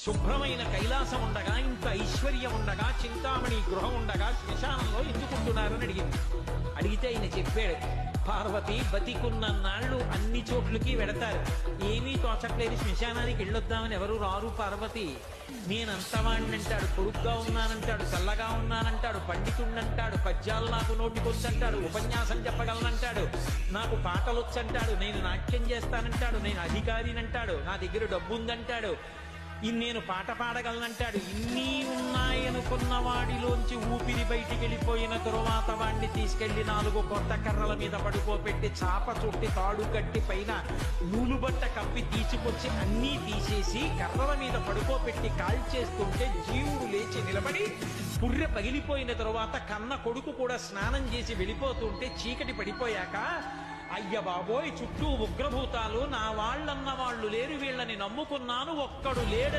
శుభ్రమైన కైలాసం ఉండగా, ఇంత ఐశ్వర్యం ఉండగా, చింతామణి గృహం ఉండగా శ్మశానంలో ఎందుకుంటున్నారని అడిగింది. అడిగితే ఆయన చెప్పాడు, పార్వతి బతికున్న నాళ్ళు అన్ని చోట్లకి వెడతారు, ఏమీ తోచట్లేదు, శ్మశానానికి వెళ్ళొద్దామని ఎవరు రారు పార్వతి. నేనంతవాణ్ణంటాడు, పొరుగ్గా ఉన్నానంటాడు, చల్లగా ఉన్నానంటాడు, పండితుణ్ణంటాడు, పద్యాలు నాకు నోటికొచ్చంటాడు, ఉపన్యాసం చెప్పగలనంటాడు, నాకు పాటలొచ్చంటాడు, నేను నాట్యం చేస్తానంటాడు, నేను అధికారినంటాడు, నా దగ్గర డబ్బుందంటాడు, నేను పాట పాడగలనంటాడు. ఇన్ని ఉన్నాయనుకున్న వాడిలోంచి ఊపిరి బయటికి వెళ్ళిపోయిన తరువాత వాడిని తీసుకెళ్లి 4 కొత్త కర్రల మీద పడుకోబెట్టి చాప చుట్టి తాడు కట్టి పైన నూలుబట్ట కప్పి తీసుకొచ్చి అన్నీ తీసేసి కర్రల మీద పడుకోబెట్టి కాల్చేస్తుంటే జీవుడు లేచి నిలబడి పుర్రె పగిలిపోయిన తరువాత కన్న కొడుకు కూడా స్నానం చేసి వెళ్ళిపోతుంటే చీకటి పడిపోయాక, అయ్య బాబోయ్ చుట్టూ ఉగ్రభూతాలు, నా వాళ్ళన్న వాళ్ళు లేరు, వీళ్ళని నమ్ముకున్నాను, ఒక్కడు లేడని